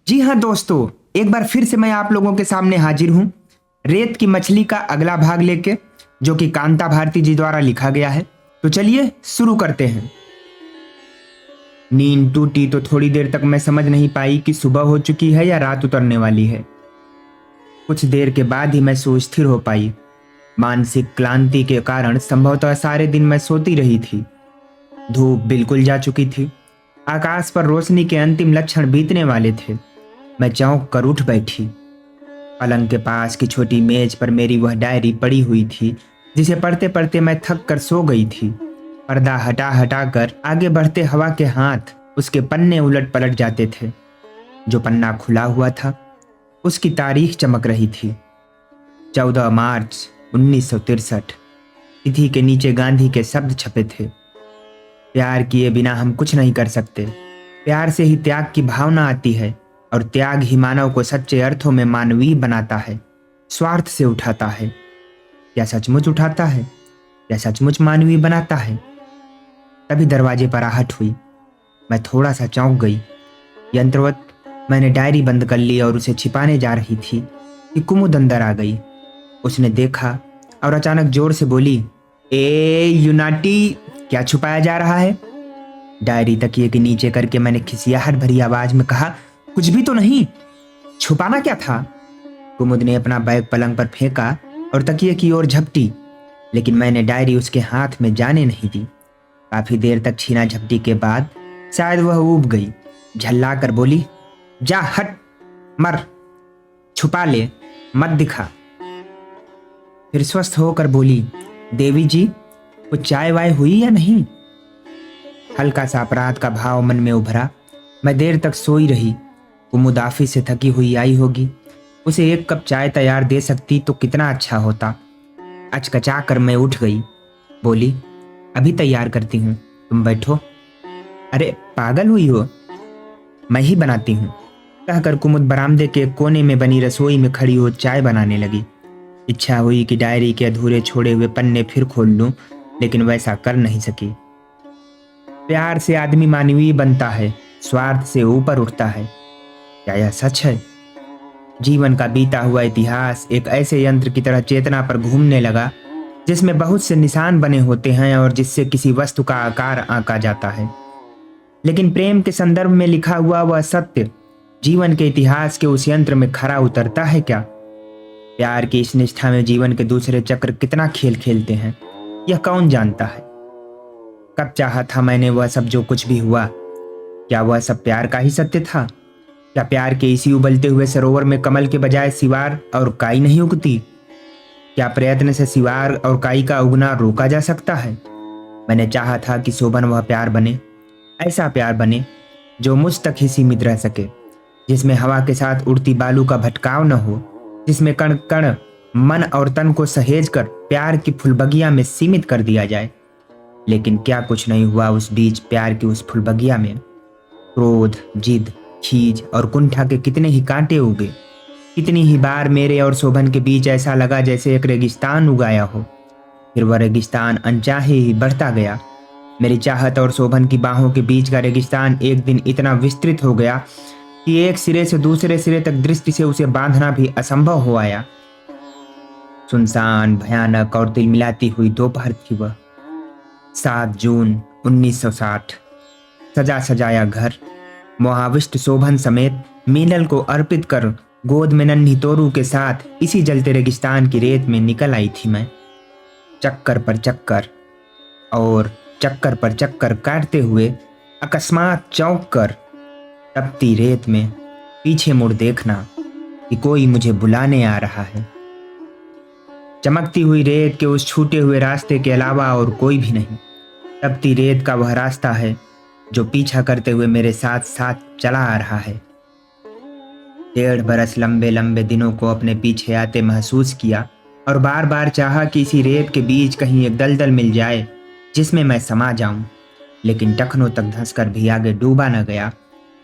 जी हाँ दोस्तों, एक बार फिर से मैं आप लोगों के सामने हाजिर हूँ रेत की मछली का अगला भाग लेके, जो कि कांता भारती जी द्वारा लिखा गया है। तो चलिए शुरू करते हैं। नींद टूटी तो थोड़ी देर तक मैं समझ नहीं पाई कि सुबह हो चुकी है या रात उतरने वाली है। कुछ देर के बाद ही मैं सुस्थिर हो पाई। मानसिक क्लांति के कारण संभवतः सारे दिन मैं सोती रही थी। धूप बिल्कुल जा चुकी थी। आकाश पर रोशनी के अंतिम लक्षण बीतने वाले थे। मैं चौंक कर उठ बैठी। पलंग के पास की छोटी मेज पर मेरी वह डायरी पड़ी हुई थी, जिसे पढ़ते पढ़ते मैं थक कर सो गई थी। पर्दा हटा हटा कर आगे बढ़ते हवा के हाथ उसके पन्ने उलट पलट जाते थे। जो पन्ना खुला हुआ था, उसकी तारीख चमक रही थी। 14 मार्च 1963। तिथि के नीचे गांधी के शब्द छपे थे। प्यार किए बिना हम कुछ नहीं कर सकते। प्यार से ही त्याग की भावना आती है, और त्याग ही मानव को सच्चे अर्थों में मानवीय बनाता है, स्वार्थ से उठाता है। क्या सचमुच उठाता है? या सचमुच मानवीय बनाता है? तभी दरवाजे पर आहट हुई। मैं थोड़ा सा चौंक गई। यंत्रवत मैंने डायरी बंद कर ली और उसे छिपाने जा रही थी कि कुमुद अंदर आ गई। उसने देखा और अचानक जोर से बोली, ए यूनाटी, क्या छुपाया जा रहा है? डायरी तकिए के नीचे करके मैंने खिसियाहट भरी आवाज में कहा, कुछ भी तो नहीं। छुपाना क्या था? कुमुद ने अपना बैग पलंग पर फेंका और तकिए की ओर झपटी, लेकिन मैंने डायरी उसके हाथ में जाने नहीं दी। काफी देर तक छीना झपटी के बाद शायद वह ऊब गई। झल्ला कर बोली, जा हट, मर, छुपा ले, मत दिखा। फिर स्वस्थ होकर बोली, देवी जी, कुछ चाय वाय हुई या नहीं? हल्का सा अपराध का भाव मन में उभरा। मैं देर तक सोई रही। कुमुद ऑफिस से थकी हुई आई होगी, उसे एक कप चाय तैयार दे सकती तो कितना अच्छा होता। अचकचा कर मैं उठ गई। बोली, अभी तैयार करती हूँ, तुम बैठो। अरे पागल हुई हो, मैं ही बनाती हूँ, कहकर कुमुद बरामदे के कोने में बनी रसोई में खड़ी हो चाय बनाने लगी। इच्छा हुई कि डायरी के अधूरे छोड़े हुए पन्ने फिर खोल लूं, लेकिन वैसा कर नहीं सकी। प्यार से आदमी मानवीय बनता है, स्वार्थ से ऊपर उठता है। क्या यह सच है? जीवन का बीता हुआ इतिहास एक ऐसे यंत्र की तरह चेतना पर घूमने लगा, जिसमें बहुत से निशान बने होते हैं और जिससे किसी वस्तु का आकार आंका जाता है। लेकिन प्रेम के संदर्भ में लिखा हुआ वह सत्य जीवन के इतिहास के उस यंत्र में खरा उतरता है क्या? प्यार की इस निष्ठा में जीवन के दूसरे चक्र कितना खेल खेलते हैं, यह कौन जानता है। कब चाहा था मैंने वह सब जो कुछ भी हुआ? क्या वह सब प्यार का ही सत्य था? क्या प्यार के इसी उबलते हुए सरोवर में कमल के बजाय सिवार और काई नहीं उगती? क्या प्रयत्न से सिवार और काई का उगना रोका जा सकता है? मैंने चाहा था कि शोभन वह प्यार बने, ऐसा प्यार बने जो मुझ तक ही सीमित रह सके, जिसमें हवा के साथ उड़ती बालू का भटकाव न हो, जिसमें कण कण मन और तन को सहेज कर प्यार की फुलबगिया में सीमित कर दिया जाए। लेकिन क्या कुछ नहीं हुआ उस बीच प्यार की उस फुलबगिया में। क्रोध, जिद, खीज और कुंठा के कितने ही कांटे उगे। कितनी ही बार मेरे और शोभन के बीच ऐसा लगा जैसे एक रेगिस्तान उगाया हो। फिर वह रेगिस्तान अनचाहे ही बढ़ता गया। मेरी चाहत और शोभन की बाहों के बीच का रेगिस्तान एक दिन इतना विस्तृत हो गया कि एक सिरे से दूसरे सिरे तक दृष्टि से उसे बांधना भी असंभव हो आया। सुनसान, भयानक और दिल मिलाती हुई दोपहर थी वह। 7 जून 1960। सजा सजाया घर, मोहाविष्ट शोभन समेत मीनल को अर्पित कर गोद में नन्ही तोरू के साथ इसी जलते रेगिस्तान की रेत में निकल आई थी मैं। चक्कर पर चक्कर और चक्कर पर चक्कर काटते हुए अकस्मात चौंक कर तपती रेत में पीछे मुड़ देखना कि कोई मुझे बुलाने आ रहा है। चमकती हुई रेत के उस छूटे हुए रास्ते के अलावा और कोई भी नहीं। तपती रेत का वह रास्ता है जो पीछा करते हुए मेरे साथ साथ चला आ रहा है। 1.5 बरस लंबे लंबे दिनों को अपने पीछे आते महसूस किया और बार बार चाहा कि इसी रेत के बीच कहीं एक दलदल मिल जाए जिसमें मैं समा जाऊं, लेकिन टखनों तक धंसकर भी आगे डूबा न गया।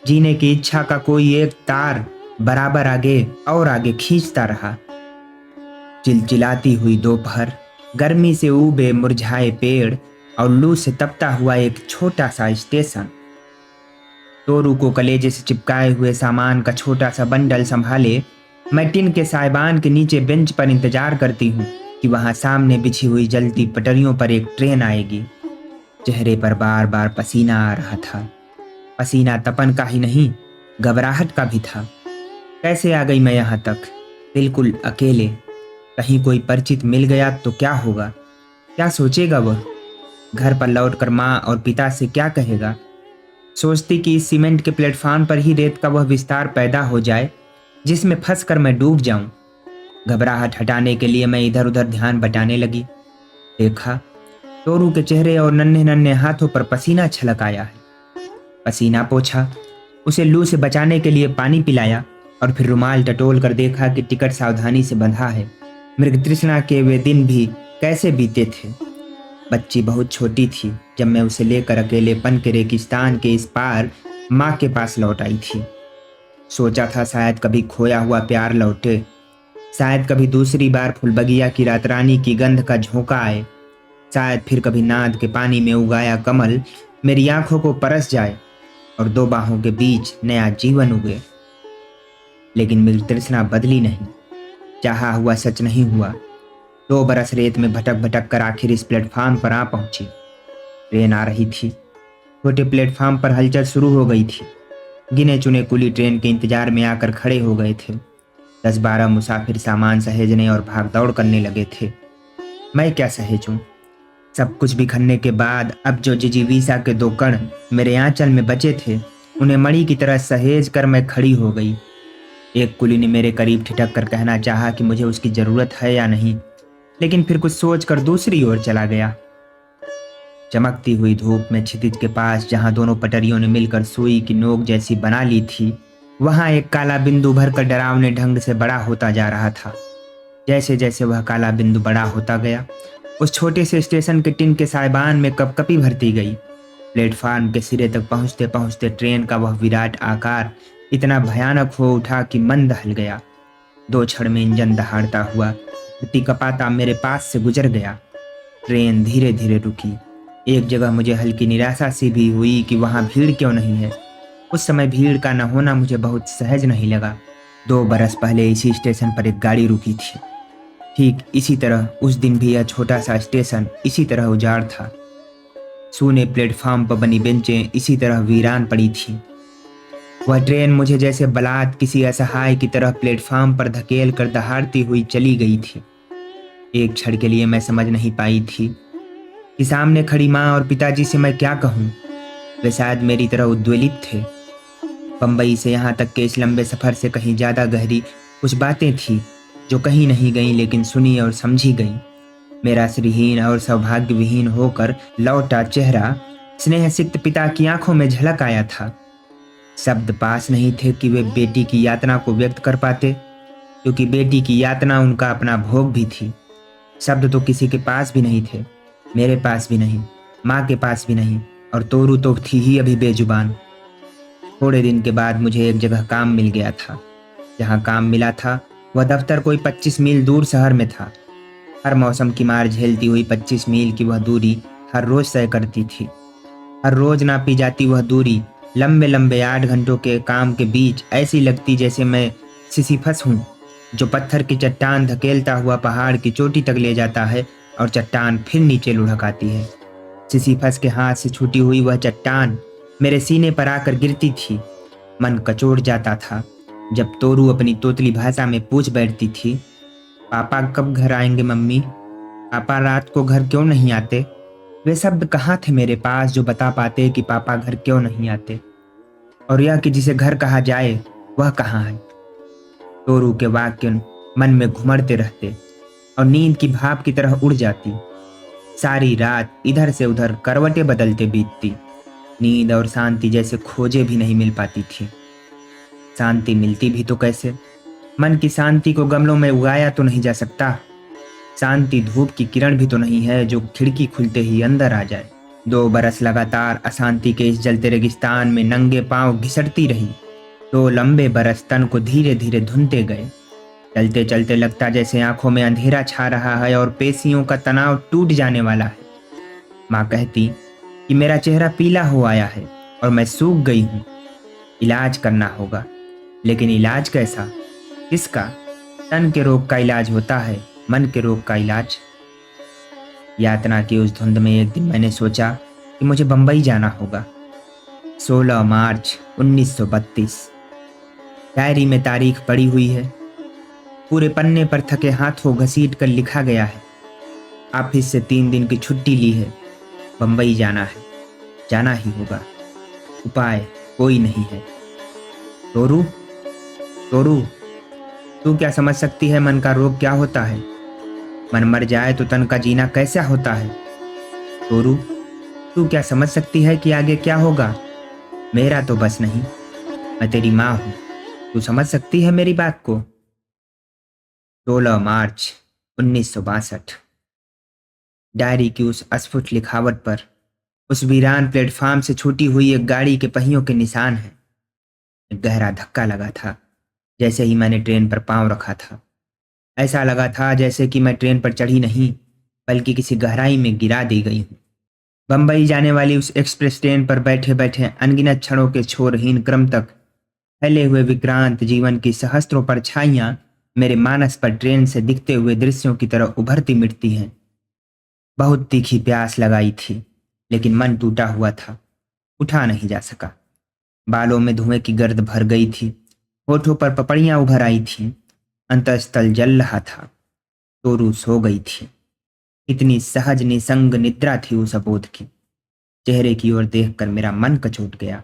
जीने की इच्छा का कोई एक तार बराबर आगे और आगे खींचता रहा। चिलचिलाती हुई दोपहर, गर्मी से ऊबे मुरझाए पेड़ और लू से तपता हुआ एक छोटा सा स्टेशन। तोरू को कलेजे से चिपकाए हुए सामान का छोटा सा बंडल संभाले मैं टिन के साइबान के नीचे बेंच पर इंतजार करती हूँ कि वहां सामने बिछी हुई जलती पटरियों पर एक ट्रेन आएगी। चेहरे पर बार बार पसीना आ रहा था। पसीना तपन का ही नहीं, घबराहट का भी था। कैसे आ गई मैं यहाँ तक, बिल्कुल अकेले? कहीं कोई परिचित मिल गया तो क्या होगा? क्या सोचेगा वह? घर पर लौटकर माँ और पिता से क्या कहेगा? सोचती कि इस सीमेंट के प्लेटफॉर्म पर ही रेत का वह विस्तार पैदा हो जाए जिसमें फंसकर मैं डूब जाऊं। घबराहट हटाने के लिए मैं इधर उधर ध्यान बटाने लगी। देखा, तोरू के चेहरे और नन्हे नन्हे हाथों पर पसीना छलक आया है। पसीना पोंछा, उसे लू से बचाने के लिए पानी पिलाया और फिर रुमाल टटोल कर देखा कि टिकट सावधानी से बंधा है। मृगतृष्णा के वे दिन भी कैसे बीते थे। बच्ची बहुत छोटी थी जब मैं उसे लेकर अकेलेपन के रेगिस्तान के इस पार माँ के पास लौट आई थी। सोचा था शायद कभी खोया हुआ प्यार लौटे, शायद कभी दूसरी फुल फुलबगिया की रातरानी की गंध का झोंका आए, शायद फिर कभी नाद के पानी में उगाया कमल मेरी आंखों को परस जाए और दो बाहों के बीच नया जीवन उगे। लेकिन मेरी तृष्णा बदली नहीं, चाहा हुआ सच नहीं हुआ। 2 बरस रेत में भटक भटक कर आखिर इस प्लेटफॉर्म पर आ पहुंची। ट्रेन आ रही थी। छोटे प्लेटफॉर्म पर हलचल शुरू हो गई थी। गिने चुने कुली ट्रेन के इंतजार में आकर खड़े हो गए थे। 10-12 मुसाफिर सामान सहेजने और भागदौड़ करने लगे थे। मैं क्या सहेजूं? सब कुछ बिखरने के बाद अब जो जिजीविसा के 2 कण मेरे आंचल में बचे थे उन्हें मणि की तरह सहेज कर मैं खड़ी हो गई। एक कुली ने मेरे करीब ठिठक कर कहना चाहा कि मुझे उसकी जरूरत है या नहीं, लेकिन फिर कुछ सोचकर दूसरी ओर चला गया। चमकती हुई धूप में क्षितिज के पास जहां दोनों पटरियों ने मिलकर सुई की नोक जैसी बना ली थी, वहां एक काला बिंदु भरकर डरावने ढंग से बड़ा होता जा रहा था। जैसे जैसे वह काला बिंदु बड़ा होता गया, उस छोटे से स्टेशन के टिन के साइबान में कपकपी भरती गई। प्लेटफार्म के सिरे तक पहुंचते पहुंचते ट्रेन का वह विराट आकार इतना भयानक हो उठा कि मन दहल गया। 2 क्षण में इंजन दहाड़ता हुआ गति कपाता मेरे पास से गुजर गया। ट्रेन धीरे धीरे रुकी। एक जगह मुझे हल्की निराशा सी भी हुई कि वहां भीड़ क्यों नहीं है। उस समय भीड़ का न होना मुझे बहुत सहज नहीं लगा। 2 बरस पहले इसी स्टेशन पर एक गाड़ी रुकी थी। ठीक इसी तरह उस दिन भी यह छोटा सा स्टेशन इसी तरह उजाड़ था। सूने प्लेटफॉर्म पर बनी बेंचें इसी तरह वीरान पड़ी थी। वह ट्रेन मुझे जैसे बलात् किसी असहाय की तरह प्लेटफॉर्म पर धकेल कर दहाड़ती हुई चली गई थी। एक क्षण के लिए मैं समझ नहीं पाई थी कि सामने खड़ी माँ और पिताजी से मैं क्या कहूँ। वे शायद मेरी तरह उद्वेलित थे। बम्बई से यहाँ तक के इस लंबे सफर से कहीं ज्यादा गहरी कुछ बातें थी जो कहीं नहीं गईं लेकिन सुनी और समझी गईं। मेरा श्रीहीन और सौभाग्य विहीन होकर लौटा चेहरा स्नेह सिक्त पिता की आंखों में झलक आया था। शब्द पास नहीं थे कि वे बेटी की यातना को व्यक्त कर पाते, क्योंकि बेटी की यातना उनका अपना भोग भी थी। शब्द तो किसी के पास भी नहीं थे, मेरे पास भी नहीं, माँ के पास भी नहीं, और तोरू तो थी ही अभी बेजुबान। थोड़े दिन के बाद मुझे एक जगह काम मिल गया था। जहाँ काम मिला था वह दफ्तर कोई 25 मील दूर शहर में था। हर मौसम की मार झेलती हुई 25 मील की वह दूरी हर रोज तय करती थी। हर रोज नापी जाती वह दूरी लंबे लंबे 8 घंटों के काम के बीच ऐसी लगती जैसे मैं सिसिफस हूँ जो पत्थर की चट्टान धकेलता हुआ पहाड़ की चोटी तक ले जाता है और चट्टान फिर नीचे लुढ़क आती है। सिसिफस के हाथ से छूटी हुई वह चट्टान मेरे सीने पर आकर गिरती थी। मन कचोट जाता था जब तोरू अपनी तोतली भाषा में पूछ बैठती थी, पापा कब घर आएंगे मम्मी? पापा रात को घर क्यों नहीं आते? वे शब्द कहाँ थे मेरे पास जो बता पाते कि पापा घर क्यों नहीं आते? और यह कि जिसे घर कहा जाए वह कहाँ है? तोरू के वाक्य मन में घुमड़ते रहते और नींद की भाप की तरह उड़ जाती। सारी रात इधर से उधर करवटें बदलते बीतती। नींद और शांति जैसे खोजे भी नहीं मिल पाती थी। शांति मिलती भी तो कैसे? मन की शांति को गमलों में उगाया तो नहीं जा सकता। शांति धूप की किरण भी तो नहीं है जो खिड़की खुलते ही अंदर आ जाए। 2 बरस लगातार अशांति के इस जलते रेगिस्तान में नंगे पांव घिसटती रही। 2 लंबे बरस तन को धीरे धीरे धुनते गए। चलते चलते लगता जैसे आंखों में अंधेरा छा रहा है और पेशियों का तनाव टूट जाने वाला है। माँ कहती कि मेरा चेहरा पीला हो आया है और मैं सूख गई हूँ। इलाज करना होगा। लेकिन इलाज कैसा? किसका? तन के रोग का इलाज होता है, मन के रोग का इलाज। यातना की उस धुंध में एक दिन मैंने सोचा कि मुझे बंबई जाना होगा। 16 मार्च 1932। डायरी में तारीख पड़ी हुई है। पूरे पन्ने पर थके हाथों घसीट कर लिखा गया है, ऑफिस से 3 दिन की छुट्टी ली है, बंबई जाना है, जाना ही होगा। उपाय कोई नहीं है। तोरू, तोरू, तू क्या समझ सकती है मन का रोग क्या होता है? मन मर जाए तो तन का जीना कैसा होता है? तोरू, तू क्या समझ सकती है कि आगे क्या होगा? मेरा तो बस नहीं। मैं तेरी माँ हूँ, तू समझ सकती है मेरी बात को? 16 मार्च 1962। डायरी की उस अस्फुट लिखावट पर उस वीरान प्लेटफार्म से छूटी हुई एक गाड़ी के पहियों के निशान हैं। एक गहरा धक्का लगा था जैसे ही मैंने ट्रेन पर पांव रखा था। ऐसा लगा था जैसे कि मैं ट्रेन पर चढ़ी नहीं, बल्कि किसी गहराई में गिरा दी गई हूँ। बंबई जाने वाली उस एक्सप्रेस ट्रेन पर बैठे बैठे अनगिनत क्षणों के छोरहीन क्रम तक फैले हुए विक्रांत जीवन की सहस्त्रों परछाइयां मेरे मानस पर ट्रेन से दिखते हुए दृश्यों की तरह उभरती मिटती हैं। बहुत तीखी प्यास लगाई थी, लेकिन मन टूटा हुआ था, उठा नहीं जा सका। बालों में धुएं की गर्द भर गई थी, होठों पर पपड़ियां उभर आई थीं, अंतःस्थल जल रहा था। तोरू सो गई थी। इतनी सहज निसंग निद्रा थी उस अबोध की। चेहरे की ओर देखकर मेरा मन कचोट गया।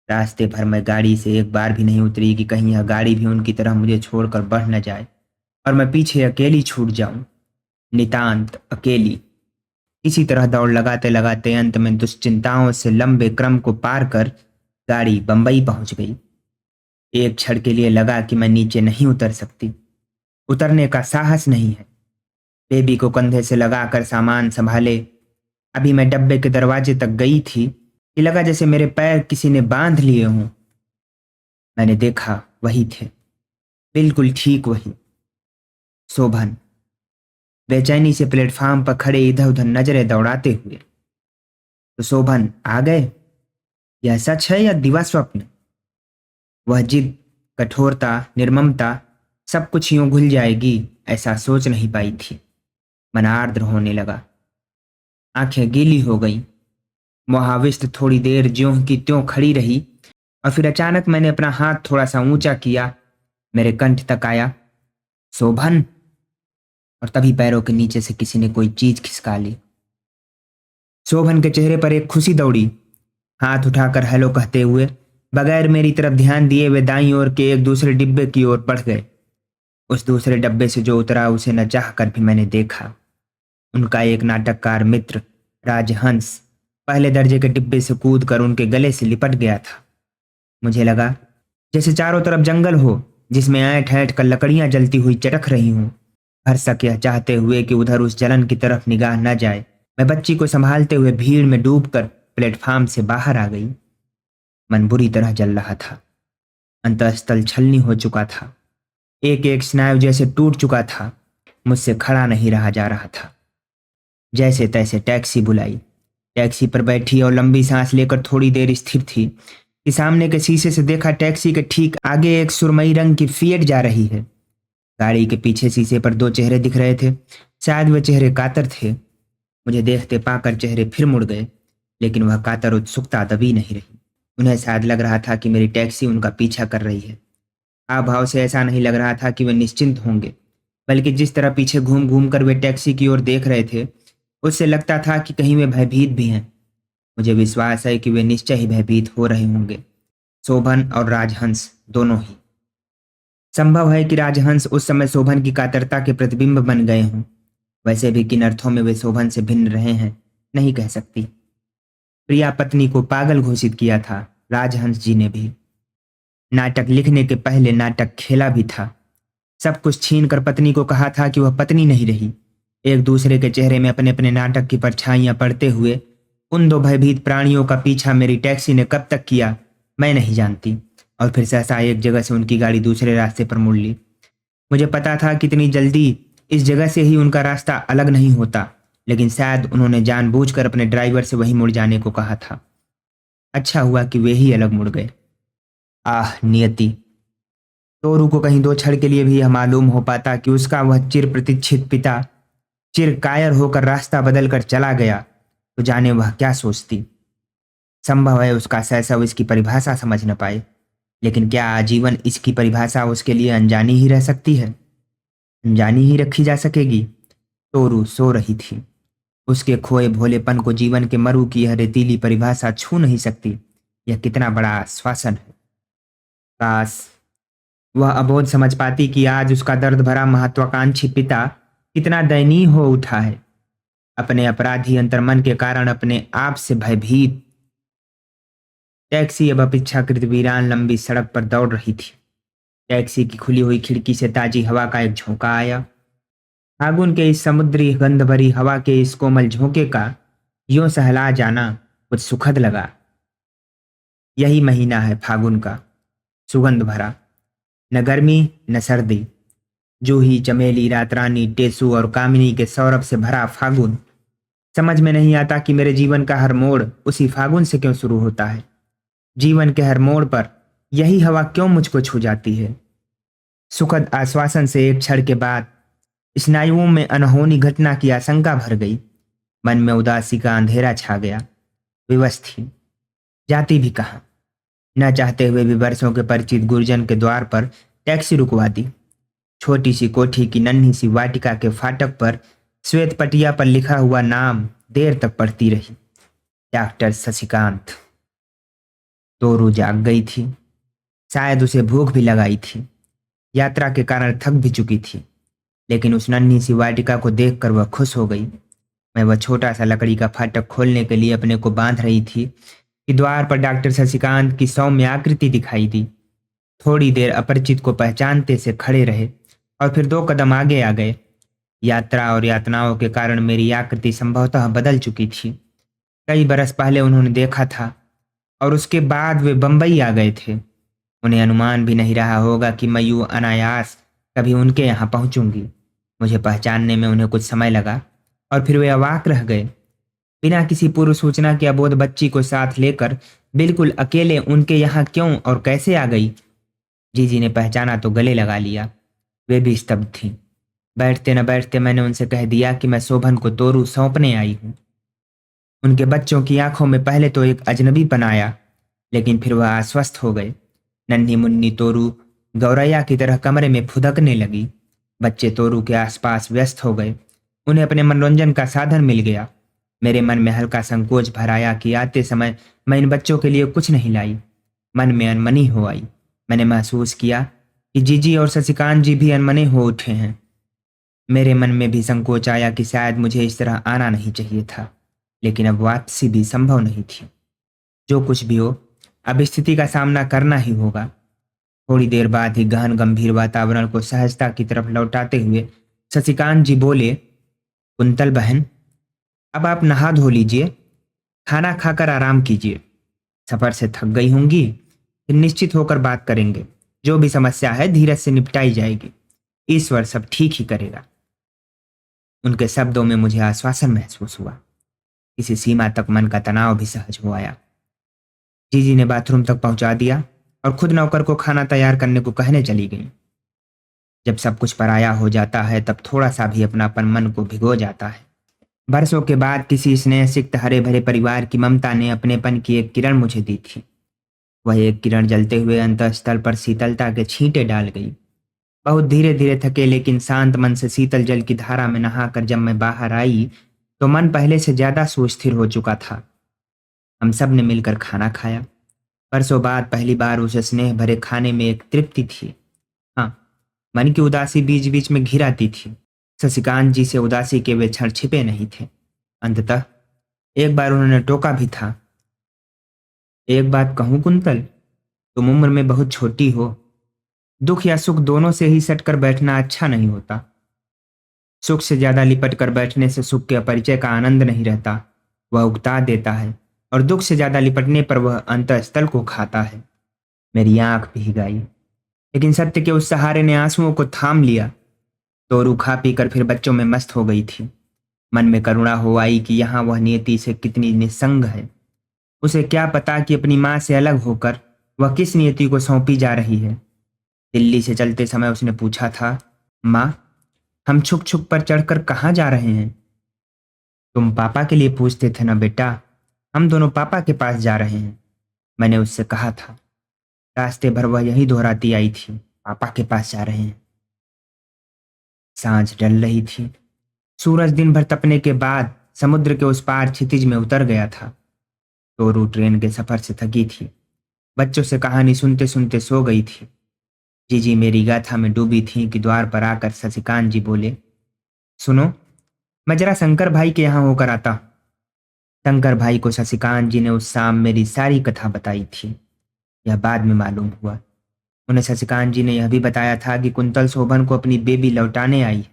रास्ते भर मैं गाड़ी से एक बार भी नहीं उतरी कि कहीं यह गाड़ी भी उनकी तरह मुझे छोड़कर बढ़ न जाए और मैं पीछे अकेली छूट जाऊं, नितांत अकेली। इसी तरह दौड़ लगाते लगाते अंत में दुश्चिंताओं से लंबे क्रम को पार कर गाड़ी बंबई पहुंच गई। एक क्षण के लिए लगा कि मैं नीचे नहीं उतर सकती, उतरने का साहस नहीं है। बेबी को कंधे से लगाकर सामान संभाले अभी मैं डब्बे के दरवाजे तक गई थी कि लगा जैसे मेरे पैर किसी ने बांध लिए हों। मैंने देखा, वही थे, बिल्कुल ठीक वही, शोभन, बेचैनी से प्लेटफार्म पर खड़े इधर उधर नजरें दौड़ाते हुए। तो शोभन आ गए? यह सच है या दिवा स्वप्न? वह जिद, कठोरता, निर्ममता, सब कुछ यूं घुल जाएगी ऐसा सोच नहीं पाई थी। मन आर्द्र होने लगा, आंखें गीली हो गईं। मोहाविष्ट थोड़ी देर ज्यों की त्यों खड़ी रही और फिर अचानक मैंने अपना हाथ थोड़ा सा ऊंचा किया, मेरे कंठ तक आया, शोभन। और तभी पैरों के नीचे से किसी ने कोई चीज खिसका ली। शोभन के चेहरे पर एक खुशी दौड़ी। हाथ उठाकर हेलो कहते हुए बगैर मेरी तरफ ध्यान दिए वे दाईं ओर के एक दूसरे डिब्बे की ओर बढ़ गए। उस दूसरे डब्बे से जो उतरा उसे न चाह कर भी मैंने देखा। उनका एक नाटककार मित्र राजहंस पहले दर्जे के डिब्बे से कूद कर उनके गले से लिपट गया था। मुझे लगा जैसे चारों तरफ जंगल हो जिसमें ऐंठ ऐंठ कर लकड़ियां जलती हुई चटक रही हूं। भरसक यह चाहते हुए कि उधर उस जलन की तरफ निगाह न जाए, मैं बच्ची को संभालते हुए भीड़ में डूबकर प्लेटफार्म से बाहर आ गई। मन बुरी तरह जल रहा था, अंतःस्थल छलनी हो चुका था, एक एक स्नायु जैसे टूट चुका था, मुझसे खड़ा नहीं रहा जा रहा था। जैसे तैसे टैक्सी बुलाई, टैक्सी पर बैठी और लंबी सांस लेकर थोड़ी देर स्थिर थी कि सामने के शीशे से देखा टैक्सी के ठीक आगे एक सुरमई रंग की फिएट जा रही है। गाड़ी के पीछे शीशे पर 2 चेहरे दिख रहे थे, शायद वे चेहरे कातर थे। मुझे देखते पाकर चेहरे फिर मुड़ गए, लेकिन वह कातर उत्सुकता दबी नहीं रही। उन्हें शायद लग रहा था कि मेरी टैक्सी उनका पीछा कर रही है। हाव भाव से ऐसा नहीं लग रहा था कि वे निश्चिंत होंगे, बल्कि जिस तरह पीछे घूम घूम कर वे टैक्सी की ओर देख रहे थे उससे लगता था कि कहीं वे भयभीत भी हैं। मुझे विश्वास है कि वे निश्चय ही भयभीत हो रहे होंगे, शोभन और राजहंस दोनों ही। संभव है कि राजहंस उस समय शोभन की कातरता के प्रतिबिंब बन गए हों। वैसे भी किन अर्थों में वे शोभन से भिन्न रहे हैं नहीं कह सकती। प्रिया पत्नी को पागल घोषित किया था राजहंस जी ने भी। नाटक लिखने के पहले नाटक खेला भी था। सब कुछ छीन कर पत्नी को कहा था कि वह पत्नी नहीं रही। एक दूसरे के चेहरे में अपने अपने नाटक की परछाइयां पड़ते हुए उन 2 भयभीत प्राणियों का पीछा मेरी टैक्सी ने कब तक किया मैं नहीं जानती। और फिर सहसा एक जगह से उनकी गाड़ी दूसरे रास्ते पर मुड़ ली। मुझे पता था कि इतनी जल्दी इस जगह से ही उनका रास्ता अलग नहीं होता, लेकिन शायद उन्होंने जानबूझकर अपने ड्राइवर से वहीं मुड़ जाने को कहा था। अच्छा हुआ कि वे ही अलग मुड़ गए। आह नियति! तोरू को कहीं दो क्षण के लिए भी यह मालूम हो पाता कि उसका वह चिर प्रतीक्षित पिता चिर कायर होकर रास्ता बदल कर चला गया, तो जाने वह क्या सोचती। संभव है उसका शैशव इसकी परिभाषा समझ न पाए, लेकिन क्या आजीवन इसकी परिभाषा उसके लिए अनजानी ही रह सकती है? अनजानी ही रखी जा सकेगी? तोरू सो रही थी। उसके खोए भोलेपन को जीवन के मरु की यह रेतीली परिभाषा छू नहीं सकती। यह कितना बड़ा आश्वासन है! काश वह अबोध समझ पाती कि आज उसका दर्द भरा महत्वाकांक्षी पिता कितना दयनीय हो उठा है। अपने अपराधी अंतर्मन के कारण अपने आप से भयभीत। टैक्सी अब अपेक्षाकृत वीरान लंबी सड़क पर दौड़ रही थी। टैक्सी की खुली हुई खिड़की से ताजी हवा का एक झोंका आया। फागुन के इस समुद्री गंध भरी हवा के इस कोमल झोंके का यूं सहला जाना कुछ सुखद लगा। यही महीना है फागुन का, सुगंध भरा, न गर्मी न सर्दी। जूही, चमेली, रातरानी, टेसू और कामिनी के सौरभ से भरा फागुन। समझ में नहीं आता कि मेरे जीवन का हर मोड़ उसी फागुन से क्यों शुरू होता है। जीवन के हर मोड़ पर यही हवा क्यों मुझको छू जाती है। सुखद आश्वासन से एक क्षण के बाद स्नायुओं में अनहोनी घटना की आशंका भर गई। मन में उदासी का अंधेरा छा गया। विवश थी, जाती भी कहाँ। न चाहते हुए भी वर्षों के परिचित गुरजन के द्वार पर टैक्सी रुकवा दी। छोटी सी कोठी की नन्ही सी वाटिका के फाटक पर श्वेत पटिया पर लिखा हुआ नाम देर तक पढ़ती रही, डॉक्टर शशिकांत। तोरू जाग गई थी। शायद उसे भूख भी लगाई थी। यात्रा के कारण थक भी चुकी थी, लेकिन उस नन्ही सी वाटिका को देखकर वह खुश हो गई। मैं वह छोटा सा लकड़ी का फाटक खोलने के लिए अपने को बांध रही थी कि द्वार पर डॉक्टर शशिकांत की सौम्य आकृति दिखाई दी। थोड़ी देर अपरिचित को पहचानते से खड़े रहे और फिर 2 कदम आगे आ गए। यात्रा और यातनाओं के कारण मेरी आकृति संभवतः बदल चुकी थी। कई बरस पहले उन्होंने देखा था और उसके बाद वे बंबई आ गए थे। उन्हें अनुमान भी नहीं रहा होगा कि मैं यूं अनायास कभी उनके यहाँ पहुंचूंगी। मुझे पहचानने में उन्हें कुछ समय लगा और फिर वे अवाक रह गए। बिना किसी पूर्व सूचना के अबोध बच्ची को साथ लेकर बिल्कुल अकेले उनके यहाँ क्यों और कैसे आ गई। जीजी ने पहचाना तो गले लगा लिया। वे भी स्तब्ध थीं। बैठते न बैठते मैंने उनसे कह दिया कि मैं शोभन को तोरू सौंपने आई हूँ। उनके बच्चों की आंखों में पहले तो एक अजनबीपन आया, लेकिन फिर वह आश्वस्त हो गए। नन्ही मुन्नी तोरू गौरैया की तरह कमरे में फुदकने लगी। बच्चे तोरू के आसपास व्यस्त हो गए। उन्हें अपने मनोरंजन का साधन मिल गया। मेरे मन में हल्का संकोच भर आया कि आते समय मैं इन बच्चों के लिए कुछ नहीं लाई। मन में अनमनी हो आई। मैंने महसूस किया कि जीजी और शशिकांत जी भी अनमने हो उठे हैं। मेरे मन में भी संकोच आया कि शायद मुझे इस तरह आना नहीं चाहिए था, लेकिन अब वापसी भी संभव नहीं थी। जो कुछ भी हो, अब स्थिति का सामना करना ही होगा। थोड़ी देर बाद ही गहन गंभीर वातावरण को सहजता की तरफ लौटाते हुए शशिकांत जी बोले, कुंतल बहन, अब आप नहा धो लीजिए, खाना खाकर आराम कीजिए। सफर से थक गई होंगी, फिर निश्चित होकर बात करेंगे। जो भी समस्या है धीरज से निपटाई जाएगी। ईश्वर सब ठीक ही करेगा। उनके शब्दों में मुझे आश्वासन महसूस हुआ। किसी सीमा तक मन का तनाव भी सहज हो आया। जीजी ने बाथरूम तक पहुंचा दिया और खुद नौकर को खाना तैयार करने को कहने चली गई। जब सब कुछ पराया हो जाता है तब थोड़ा सा भी अपनापन मन को भिगो जाता है। बरसों के बाद किसी स्नेह सिक्त हरे भरे परिवार की ममता ने अपनेपन की एक किरण मुझे दी थी। वह एक किरण जलते हुए अंतःस्थल पर शीतलता के छींटे डाल गई। बहुत धीरे धीरे थके लेकिन शांत मन से शीतल जल की धारा में नहाकर जब मैं बाहर आई तो मन पहले से ज्यादा सुस्थिर हो चुका था। हम सब ने मिलकर खाना खाया। बरसों बाद पहली बार उस स्नेह भरे खाने में एक तृप्ति थी। हाँ, मन की उदासी बीच बीच में घिर आती थी। शशिकांत जी से उदासी के वे क्षण छिपे नहीं थे। अंततः एक बार उन्होंने टोका भी था, एक बात कहूं कुंतल, तुम उम्र में बहुत छोटी हो। दुख या सुख दोनों से ही सटकर बैठना अच्छा नहीं होता। सुख से ज्यादा लिपट कर बैठने से सुख के अपरिचय का आनंद नहीं रहता, वह उगता देता है, और दुख से ज्यादा लिपटने पर वह अंतःस्थल को खाता है। मेरी आंख भीग आई, लेकिन सत्य के उस सहारे ने आंसुओं को थाम लिया। तोरू खा पी कर फिर बच्चों में मस्त हो गई थी। मन में करुणा हो आई कि यहाँ वह नियति से कितनी निस्संग है। उसे क्या पता कि अपनी माँ से अलग होकर वह किस नियति को सौंपी जा रही है। दिल्ली से चलते समय उसने पूछा था, माँ, हम छुक छुक पर चढ़कर कहाँ जा रहे हैं? तुम पापा के लिए पूछते थे ना बेटा, हम दोनों पापा के पास जा रहे हैं, मैंने उससे कहा था। रास्ते भर वह यही दोहराती आई थी, पापा के पास जा रहे हैं। सांझ ढल रही थी। सूरज दिन भर तपने के बाद समुद्र के उस पार क्षितिज में उतर गया था। टोरू ट्रेन के सफर से थकी थी। बच्चों से कहानी सुनते सुनते सो गई थी। जीजी मेरी गाथा में डूबी थी कि द्वार पर आकर शशिकांत जी बोले, सुनो, मैं जरा शंकर भाई के यहाँ होकर आता हूं। शंकर भाई को शशिकांत जी ने उस शाम मेरी सारी कथा बताई थी। यह बाद में मालूम हुआ। उन्हें शशिकांत जी ने यह भी बताया था कि कुंतल शोभन को अपनी बेबी लौटाने आई है।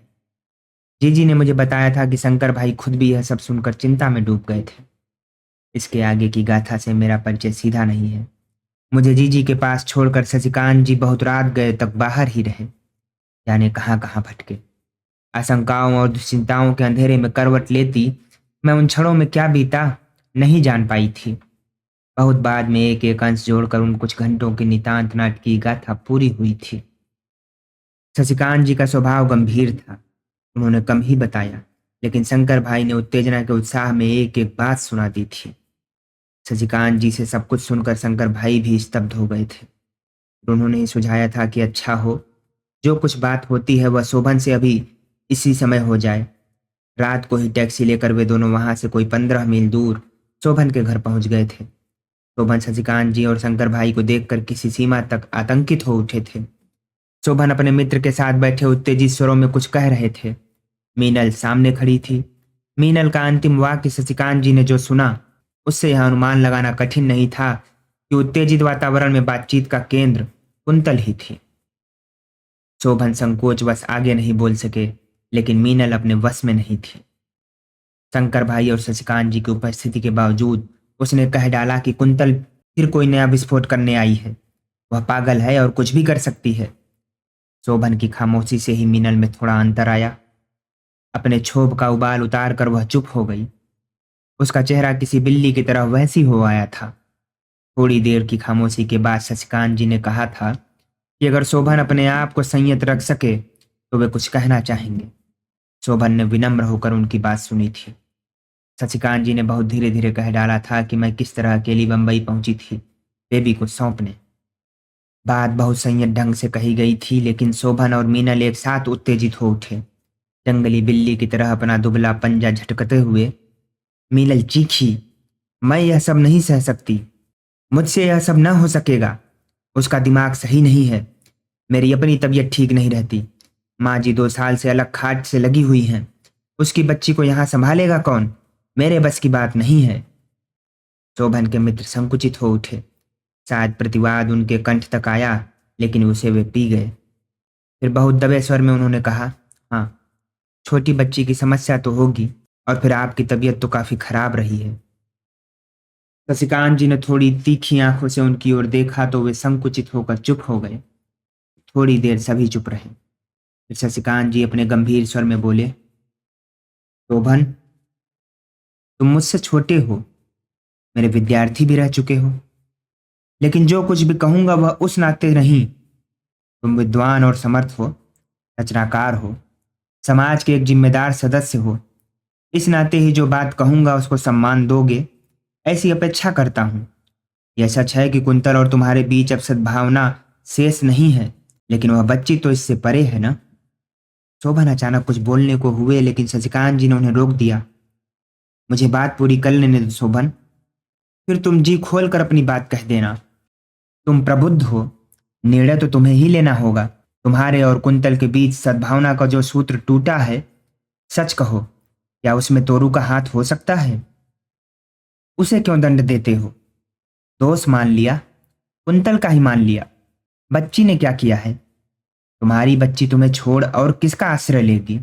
जीजी ने मुझे बताया था कि शंकर भाई खुद भी यह सब सुनकर चिंता में डूब गए थे। इसके आगे की गाथा से मेरा परिचय सीधा नहीं है। मुझे जीजी के पास छोड़कर शशिकांत जी बहुत रात गए तक बाहर ही रहे, जाने कहाँ कहाँ भटके। आशंकाओं और दुश्चिंताओं के अंधेरे में करवट लेती मैं उन क्षणों में क्या बीता नहीं जान पाई थी। बहुत बाद में एक एक अंश जोड़कर उन कुछ घंटों की नितांत नाटकीय गाथा पूरी हुई थी। शशिकांत जी का स्वभाव गंभीर था। उन्होंने कम ही बताया, लेकिन शंकर भाई ने उत्तेजना के उत्साह में एक एक बात सुना दी थी। शशिकांत जी से सब कुछ सुनकर शंकर भाई भी स्तब्ध हो गए थे। उन्होंने ही सुझाया था कि अच्छा हो, जो कुछ बात होती है वह शोभन से अभी इसी समय हो जाए। रात को ही टैक्सी लेकर वे दोनों वहां से कोई 15 मील दूर शोभन के घर पहुंच गए थे। शोभन शशिकांत जी और शंकर भाई को देखकर किसी सीमा तक आतंकित हो उठे थे। शोभन अपने मित्र के साथ बैठे उत्तेजित स्वरों में कुछ कह रहे थे। मीनल सामने खड़ी थी। मीनल का अंतिम वाक्य शशिकांत जी ने जो सुना, उससे यह अनुमान लगाना कठिन नहीं था कि उत्तेजित वातावरण में बातचीत का केंद्र कुंतल ही थी। शोभन संकोचवश आगे नहीं बोल सके, लेकिन मीनल अपने वश में नहीं थी। शंकर भाई और शशिकांत जी की उपस्थिति के बावजूद उसने कह डाला कि कुंतल फिर कोई नया विस्फोट करने आई है। वह पागल है और कुछ भी कर सकती है। शोभन की खामोशी से ही मीनल में थोड़ा अंतर आया। अपने क्षोभ का उबाल उतार कर वह चुप हो गई। उसका चेहरा किसी बिल्ली की तरह वैसी हो आया था। थोड़ी देर की खामोशी के बाद शशिकांत जी ने कहा था कि अगर शोभन अपने आप को संयत रख सके तो वे कुछ कहना चाहेंगे। शोभन ने विनम्र होकर उनकी बात सुनी थी। शशिकांत जी ने बहुत धीरे धीरे कह डाला था कि मैं किस तरह अकेली बंबई पहुंची थी बेबी को सौंपने। बात बहुत संयत ढंग से कही गई थी, लेकिन शोभन और मीनल एक साथ उत्तेजित हो उठे। जंगली बिल्ली की तरह अपना दुबला पंजा झटकते हुए मीनल चीखी, मैं यह सब नहीं सह सकती। मुझसे यह सब न हो सकेगा। उसका दिमाग सही नहीं है। मेरी अपनी तबीयत ठीक नहीं रहती। माँ जी 2 साल से अलग खाट से लगी हुई हैं। उसकी बच्ची को यहाँ संभालेगा कौन? मेरे बस की बात नहीं है। शोभन के मित्र संकुचित हो उठे। शायद प्रतिवाद उनके कंठ तक आया, लेकिन उसे वे पी गए। फिर बहुत दबे स्वर में उन्होंने कहा, हाँ, छोटी बच्ची की समस्या तो होगी, और फिर आपकी तबीयत तो काफी खराब रही है। शशिकांत जी ने थोड़ी तीखी आंखों से उनकी ओर देखा तो वे संकुचित होकर चुप हो गए। थोड़ी देर सभी चुप रहे। फिर शशिकांत जी अपने गंभीर स्वर में बोले, शोभन, तुम मुझसे छोटे हो, मेरे विद्यार्थी भी रह चुके हो, लेकिन जो कुछ भी कहूंगा वह उस नाते नहीं। तुम विद्वान और समर्थ हो, रचनाकार हो, समाज के एक जिम्मेदार सदस्य हो। इस नाते ही जो बात कहूंगा उसको सम्मान दोगे, ऐसी अपेक्षा करता हूं। यह सच है कि कुंतल और तुम्हारे बीच अब सद्भावना शेष नहीं है, लेकिन वह बच्ची तो इससे परे है ना। शोभन अचानक कुछ बोलने को हुए, लेकिन शशिकांत जी ने उन्हें रोक दिया। मुझे बात पूरी कर लेने दो शोभन, फिर तुम जी खोल कर अपनी बात कह देना। तुम प्रबुद्ध हो, निर्णय तो तुम्हें ही लेना होगा। तुम्हारे और कुंतल के बीच सद्भावना का जो सूत्र टूटा है, सच कहो, क्या उसमें तोरू का हाथ हो सकता है? उसे क्यों दंड देते हो? दोष मान लिया, कुंतल का ही मान लिया। बच्ची ने क्या किया है? तुम्हारी बच्ची तुम्हें छोड़ और किसका आश्रय लेगी?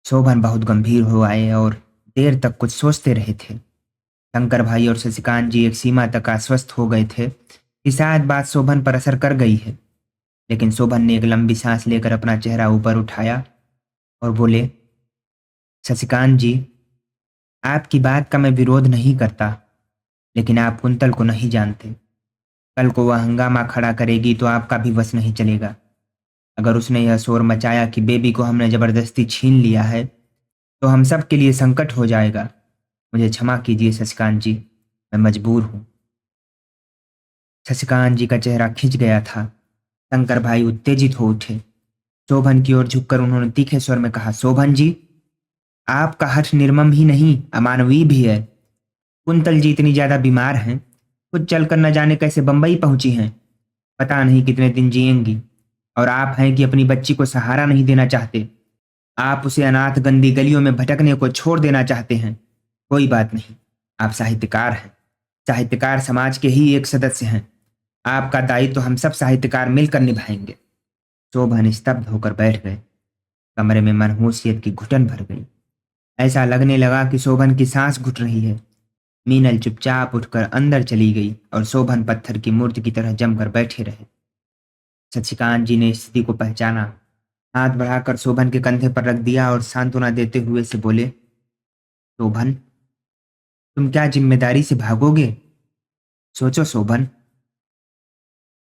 शोभन बहुत गंभीर हो आए और देर तक कुछ सोचते रहे थे। शंकर भाई और शशिकांत जी एक सीमा तक आश्वस्त हो गए थे कि शायद बात शोभन पर असर कर गई है, लेकिन शोभन ने एक लंबी सांस लेकर अपना चेहरा ऊपर उठाया और बोले, शशिकांत जी, आपकी बात का मैं विरोध नहीं करता, लेकिन आप कुंतल को नहीं जानते। कल को वह हंगामा खड़ा करेगी तो आपका भी वश नहीं चलेगा। अगर उसने यह शोर मचाया कि बेबी को हमने जबरदस्ती छीन लिया है तो हम सब के लिए संकट हो जाएगा। मुझे क्षमा कीजिए शशिकांत जी, मैं मजबूर हूं। शशिकांत जी का चेहरा खिंच गया था। शंकर भाई उत्तेजित हो उठे। शोभन की ओर झुककर उन्होंने तीखे स्वर में कहा, शोभन जी, आपका हठ निर्मम ही नहीं अमानवीय भी है। कुंतल जी इतनी ज्यादा बीमार हैं, खुद चलकर न जाने कैसे बंबई पहुंची हैं, पता नहीं कितने दिन जिएंगी। और आप हैं कि अपनी बच्ची को सहारा नहीं देना चाहते। आप उसे अनाथ गंदी गलियों में भटकने को छोड़ देना चाहते हैं। कोई बात नहीं, आप साहित्यकार हैं, साहित्यकार समाज के ही एक सदस्य हैं। आपका दायित्व तो हम सब साहित्यकार मिलकर निभाएंगे। शोभन स्तब्ध होकर बैठ गए। कमरे में मनहूसियत की घुटन भर गई। ऐसा लगने लगा कि शोभन की सांस घुट रही है। मीनल चुपचाप उठकर अंदर चली गई और शोभन पत्थर की मूर्ति की तरह जमकर बैठे रहे। शशिकांत जी ने स्थिति को पहचाना। हाथ बढ़ाकर शोभन के कंधे पर रख दिया और सांत्वना देते हुए से बोले, शोभन, तुम क्या जिम्मेदारी से भागोगे? सोचो शोभन।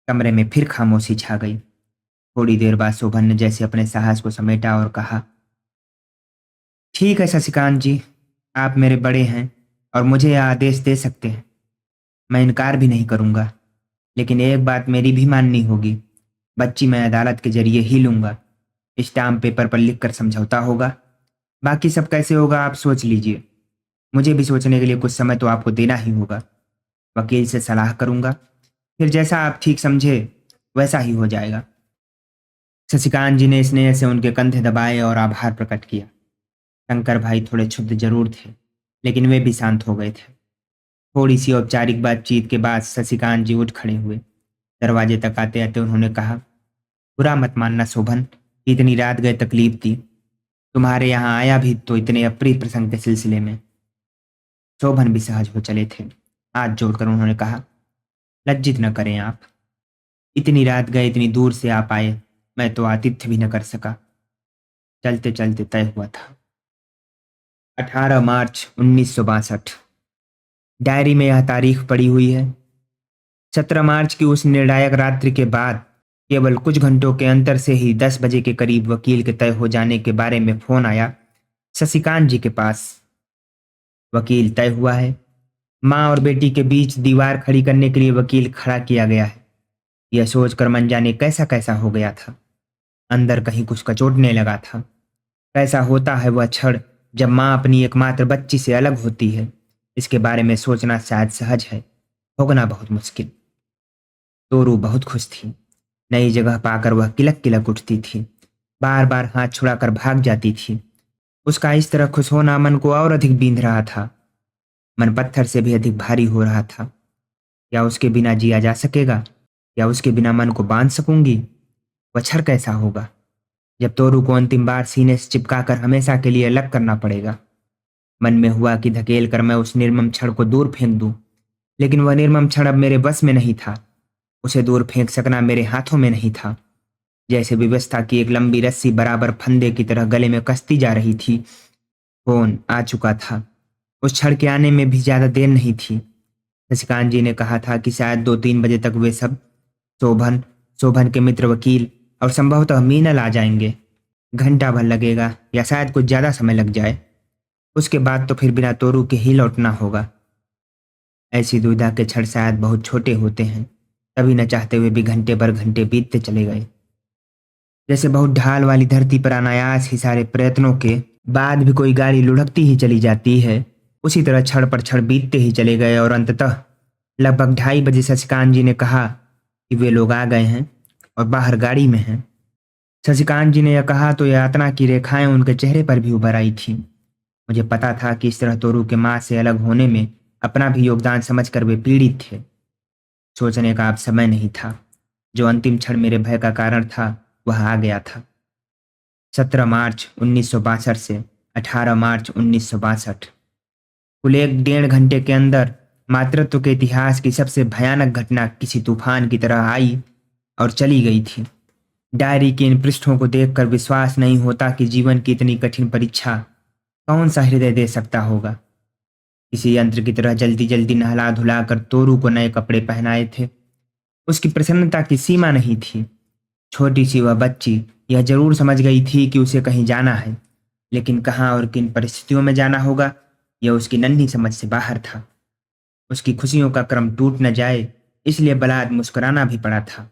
कमरे में फिर खामोशी छा गई। थोड़ी देर बाद शोभन ने जैसे अपने साहस को समेटा और कहा, ठीक है शशिकांत जी, आप मेरे बड़े हैं और मुझे यह आदेश दे सकते हैं। मैं इनकार भी नहीं करूंगा, लेकिन एक बात मेरी भी माननी होगी। बच्ची मैं अदालत के जरिए ही लूंगा। स्टाम्प पेपर पर लिखकर समझौता होगा। बाकी सब कैसे होगा आप सोच लीजिए। मुझे भी सोचने के लिए कुछ समय तो आपको देना ही होगा। वकील से सलाह करूंगा, फिर जैसा आप ठीक समझे वैसा ही हो जाएगा। शशिकांत जी ने स्नेह से उनके कंधे दबाए और आभार प्रकट किया। शंकर भाई थोड़े क्षुब्ध जरूर थे, लेकिन वे भी शांत हो गए थे। थोड़ी सी औपचारिक बातचीत के बाद शशिकांत जी उठ खड़े हुए। दरवाजे तक आते आते उन्होंने कहा, बुरा मत मानना शोभन, इतनी रात गए तकलीफ दी। तुम्हारे यहाँ आया भी तो इतने अप्रिय प्रसंग के सिलसिले में। शोभन भी सहज हो चले थे। हाथ जोड़कर उन्होंने कहा, लज्जित न करें आप। इतनी रात गए, इतनी दूर से आप आए, मैं तो आतिथ्य भी न कर सका। चलते चलते तय हुआ था। 18 मार्च 1962। डायरी में यह तारीख पड़ी हुई है। 17 मार्च की उस निर्णायक रात्रि के बाद केवल कुछ घंटों के अंतर से ही 10 बजे के करीब वकील के तय हो जाने के बारे में फोन आया शशिकांत जी के पास। वकील तय हुआ है। माँ और बेटी के बीच दीवार खड़ी करने के लिए वकील खड़ा किया गया है। यह सोचकर मन जाने कैसा कैसा हो गया था। अंदर कहीं कुछ कचोटने लगा था। कैसा होता है वह क्षण जब माँ अपनी एकमात्र बच्ची से अलग होती है। इसके बारे में सोचना शायद सहज है, भोगना बहुत मुश्किल। तोरू बहुत खुश थी। नई जगह पाकर वह किलक किलक उठती थी। बार बार हाथ छुड़ाकर भाग जाती थी। उसका इस तरह खुश होना मन को और अधिक बींध रहा था। मन पत्थर से भी अधिक भारी हो रहा था। क्या उसके बिना जिया जा सकेगा? या उसके बिना मन को बांध सकूंगी? वह क्षण कैसा होगा जब तोरू को अंतिम बार सीने से चिपका कर हमेशा के लिए अलग करना पड़ेगा। मन में हुआ कि धकेल कर मैं उस निर्मम क्षण को दूर फेंक दूं, लेकिन वह निर्मम क्षण अब मेरे बस में नहीं था। उसे दूर फेंक सकना मेरे हाथों में नहीं था। जैसे व्यवस्था की एक लंबी रस्सी बराबर फंदे की तरह गले में कसती जा रही थी। फोन आ चुका था। उस क्षण के आने में भी ज्यादा देर नहीं थी। शशिकांत जी ने कहा था कि शायद 2-3 बजे तक वे सब, शोभन, शोभन के मित्र वकील और संभवतः मीनल आ जाएंगे। घंटा भर लगेगा या शायद कुछ ज्यादा समय लग जाए। उसके बाद तो फिर बिना तोरू के ही लौटना होगा। ऐसी दुविधा के क्षण शायद बहुत छोटे होते हैं, तभी न चाहते हुए भी घंटे भर घंटे बीतते चले गए। जैसे बहुत ढाल वाली धरती पर अनायास ही सारे प्रयत्नों के बाद भी कोई गाड़ी लुढ़कती ही चली जाती है, उसी तरह क्षण पर क्षण बीतते ही चले गए और अंततः लगभग 2:30 बजे शशिकांत जी ने कहा कि वे लोग आ गए हैं और बाहर गाड़ी में हैं। शशिकांत जी ने यह कहा तो यातना की रेखाएं उनके चेहरे पर भी उभर आई थीं। मुझे पता था कि इस तरह तोरू के माँ से अलग होने में अपना भी योगदान समझकर वे पीड़ित थे। सोचने का अब समय नहीं था। जो अंतिम क्षण मेरे भय का कारण था वह आ गया था। 17 मार्च 1962 से 18 मार्च 1962। कुल 1-1.5 घंटे के अंदर मातृत्व के इतिहास की सबसे भयानक घटना किसी तूफान की तरह आई और चली गई थी। डायरी के इन पृष्ठों को देखकर विश्वास नहीं होता कि जीवन की इतनी कठिन परीक्षा कौन सा हृदय दे सकता होगा। किसी यंत्र की तरह जल्दी जल्दी नहला धुला कर तोरू को नए कपड़े पहनाए थे। उसकी प्रसन्नता की सीमा नहीं थी। छोटी सी वह बच्ची यह जरूर समझ गई थी कि उसे कहीं जाना है, लेकिन कहाँ और किन परिस्थितियों में जाना होगा, यह उसकी नन्ही समझ से बाहर था। उसकी खुशियों का क्रम टूट न जाए, इसलिए बलात् मुस्कुराना भी पड़ा था।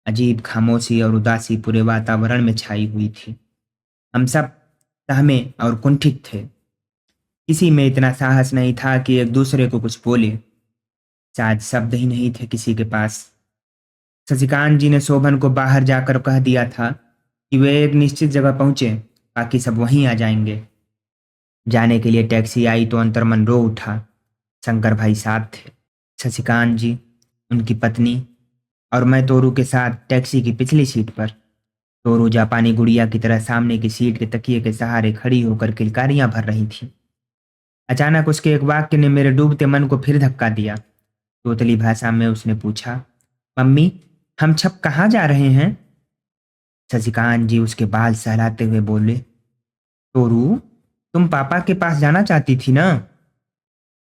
अजीब खामोशी और उदासी पूरे वातावरण में छाई हुई थी। हम सब सहमे और कुंठित थे। किसी में इतना साहस नहीं था कि एक दूसरे को कुछ बोले। शायद शब्द ही नहीं थे किसी के पास। शशिकांत जी ने शोभन को बाहर जाकर कह दिया था कि वे एक निश्चित जगह पहुंचे, बाकी सब वहीं आ जाएंगे। जाने के लिए टैक्सी आई तो अंतर्मन रो उठा। शंकर भाई साथ थे, शशिकांत जी, उनकी पत्नी और मैं तोरू के साथ टैक्सी की पिछली सीट पर। तोरू जापानी गुड़िया की तरह सामने की सीट के तकिए के सहारे खड़ी होकर किलकारियां भर रही थी। अचानक उसके एक वाक्य ने मेरे डूबते मन को फिर धक्का दिया। तोतली भाषा में उसने पूछा, मम्मी, हम छप कहाँ जा रहे हैं? शशिकांत जी उसके बाल सहलाते हुए बोले, तोरू, तुम पापा के पास जाना चाहती थी ना?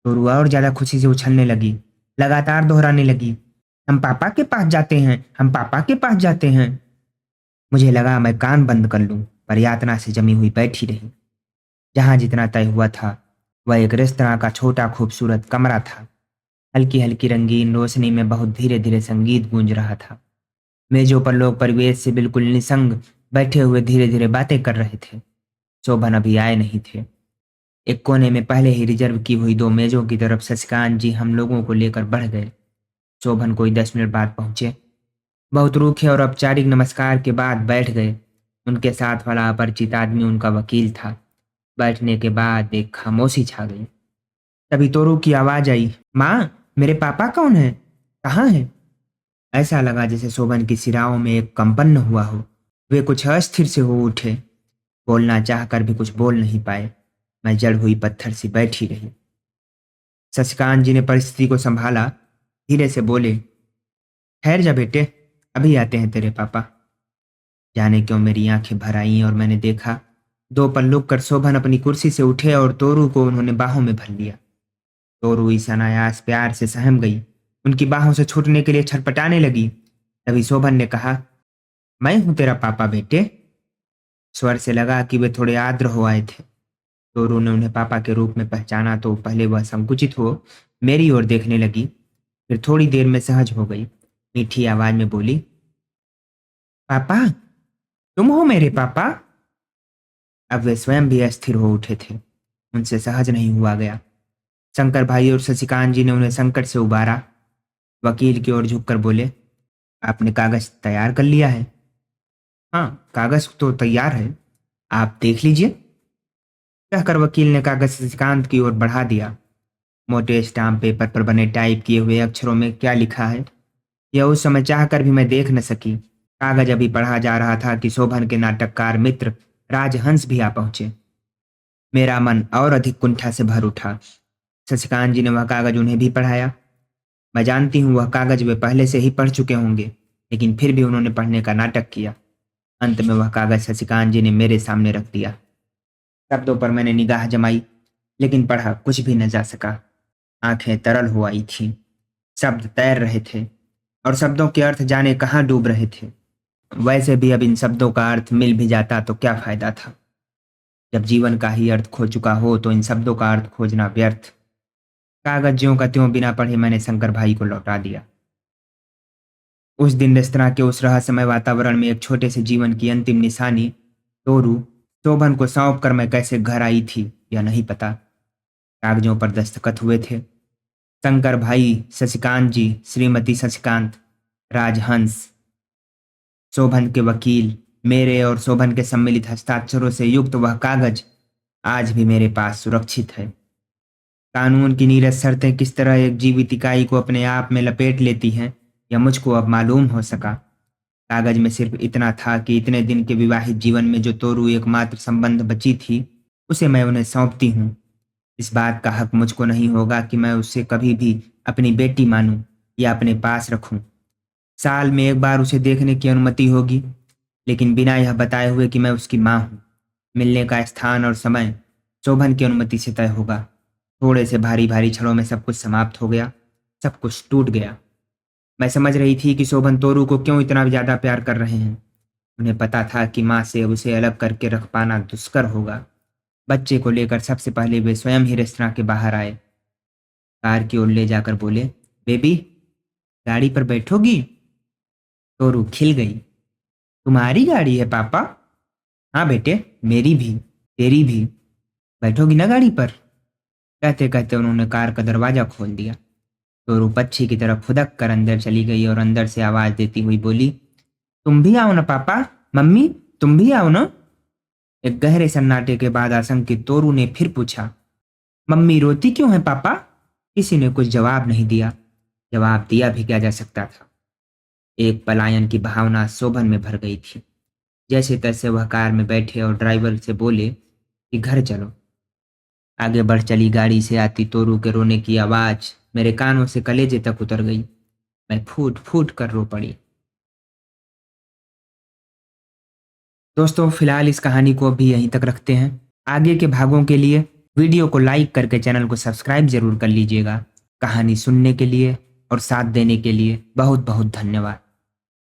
तोरू और ज्यादा खुशी से उछलने लगी, लगातार दोहराने लगी, हम पापा के पास जाते हैं, हम पापा के पास जाते हैं। मुझे लगा मैं कान बंद कर लूं, पर यातना से जमी हुई बैठी रही। जहां जितना तय हुआ था वह एक रेस्तरां का छोटा खूबसूरत कमरा था। हल्की हल्की रंगीन रोशनी में बहुत धीरे धीरे संगीत गूंज रहा था। मेजों पर लोग परिवेश से बिल्कुल निसंग बैठे हुए धीरे धीरे बातें कर रहे थे। शोभन अभी आए नहीं थे। एक कोने में पहले ही रिजर्व की हुई दो मेजों की तरफ शशिकांत जी हम लोगों को लेकर बढ़ गए। शोभन कोई 10 मिनट बाद पहुंचे। बहुत रूखे और औपचारिक नमस्कार के बाद बैठ गए। उनके साथ वाला अपरिचित आदमी उनका वकील था। बैठने के बाद एक खामोशी छा गई। तभी तोरू की आवाज आई, माँ, मेरे पापा कौन है? कहाँ है? ऐसा लगा जैसे शोभन की सिराओं में एक कंपन न हुआ हो। वे कुछ अस्थिर से हो उठे। बोलना चाहकर भी कुछ बोल नहीं पाए। मैं जड़ हुई पत्थर सी बैठी रही। शशिकांत जी ने परिस्थिति को संभाला। धीरे से बोले, ठहर जा बेटे, अभी आते हैं तेरे पापा। जाने क्यों मेरी आंखें भर आईं और मैंने देखा, दो पल रुक कर शोभन अपनी कुर्सी से उठे और तोरू को उन्होंने बाहों में भर लिया। तोरू इस अनायास प्यार से सहम गई। उनकी बाहों से छूटने के लिए छटपटाने लगी। तभी शोभन ने कहा, मैं हूं तेरा पापा बेटे। स्वर से लगा कि वे थोड़े आर्द्र हो आए थे। तोरू ने उन्हें पापा के रूप में पहचाना तो पहले वह संकुचित हो मेरी ओर देखने लगी, फिर थोड़ी देर में सहज हो गई। मीठी आवाज में बोली, पापा, तुम हो मेरे पापा? अब वे स्वयं भी अस्थिर हो उठे थे। उनसे सहज नहीं हुआ गया। शंकर भाई और शशिकांत जी ने उन्हें संकट से उबारा। वकील की ओर झुककर बोले, आपने कागज तैयार कर लिया है? हाँ, कागज तो तैयार है, आप देख लीजिए, कहकर वकील ने कागज शशिकांत की ओर बढ़ा दिया। मोटे स्टाम्प पेपर पर बने टाइप किए हुए अक्षरों में क्या लिखा है, यह उस समय चाहकर भी मैं देख न सकी। कागज अभी पढ़ा जा रहा था कि शोभन के नाटककार मित्र राजहंस भी आ पहुंचे। मेरा मन और अधिक कुंठा से भर उठा। शशिकांत जी ने वह कागज उन्हें भी पढ़ाया। मैं जानती हूँ वह कागज वे पहले से ही पढ़ चुके होंगे, लेकिन फिर भी उन्होंने पढ़ने का नाटक किया। अंत में वह कागज शशिकांत जी ने मेरे सामने रख दिया। शब्दों पर मैंने निगाह जमाई, लेकिन पढ़ा कुछ भी न जा सका। आंखें तरल हो आई थीं। शब्द तैर रहे थे और शब्दों के अर्थ जाने कहाँ डूब रहे थे। वैसे भी अब इन शब्दों का अर्थ मिल भी जाता तो क्या फायदा था। जब जीवन का ही अर्थ खो चुका हो तो इन शब्दों का अर्थ खोजना व्यर्थ। कागज ज्यों का त्यों बिना पढ़े मैंने शंकर भाई को लौटा दिया। उस दिन रेस्तरां के उस रहस्यमय वातावरण में एक छोटे से जीवन की अंतिम निशानी, तोरू, शोभन को सौंप कर मैं कैसे घर आई थी यह नहीं पता। कागजों पर दस्तखत हुए थे। शंकर भाई, शशिकांत जी, श्रीमती शशिकांत, राजहंस, शोभन के वकील, मेरे और शोभन के सम्मिलित हस्ताक्षरों से युक्त वह कागज आज भी मेरे पास सुरक्षित है। कानून की नीरस शर्तें किस तरह एक जीवित इकाई को अपने आप में लपेट लेती हैं, यह मुझको अब मालूम हो सका। कागज में सिर्फ इतना था कि इतने दिन के विवाहित जीवन में जो तोरू एकमात्र संबंध बची थी, उसे मैं उन्हें सौंपती हूँ। इस बात का हक मुझको नहीं होगा कि मैं उसे कभी भी अपनी बेटी मानूं या अपने पास रखूं। साल में एक बार उसे देखने की अनुमति होगी, लेकिन बिना यह बताए हुए कि मैं उसकी माँ हूँ। मिलने का स्थान और समय शोभन की अनुमति से तय होगा। थोड़े से भारी भारी क्षणों में सब कुछ समाप्त हो गया, सब कुछ टूट गया। मैं समझ रही थी कि शोभन तोरू को क्यों इतना ज्यादा प्यार कर रहे हैं। उन्हें पता था कि माँ से उसे अलग करके रख पाना दुष्कर होगा। बच्चे को लेकर सबसे पहले वे स्वयं ही रेस्तरां के बाहर आए। कार की ओर ले जाकर बोले, बेबी, गाड़ी पर बैठोगी? तोरू खिल गई। तुम्हारी गाड़ी है पापा? हाँ बेटे, मेरी भी, तेरी भी। बैठोगी ना गाड़ी पर? कहते कहते उन्होंने कार का दरवाजा खोल दिया। तोरू पक्षी की तरह फुदक कर अंदर चली गई और अंदर से आवाज देती हुई बोली, तुम भी आओ ना पापा। मम्मी, तुम भी आओ ना। एक गहरे सन्नाटे के बाद आशंकित तोरू ने फिर पूछा, मम्मी रोती क्यों है पापा? किसी ने कुछ जवाब नहीं दिया। जवाब दिया भी क्या जा सकता था। एक पलायन की भावना शोभन में भर गई थी। जैसे तैसे वह कार में बैठे और ड्राइवर से बोले कि घर चलो। आगे बढ़ चली गाड़ी से आती तोरू के रोने की आवाज मेरे कानों से कलेजे तक उतर गई। मैं फूट फूट कर रो पड़ी। दोस्तों, फिलहाल इस कहानी को अभी यहीं तक रखते हैं। आगे के भागों के लिए वीडियो को लाइक करके चैनल को सब्सक्राइब जरूर कर लीजिएगा। कहानी सुनने के लिए और साथ देने के लिए बहुत बहुत धन्यवाद।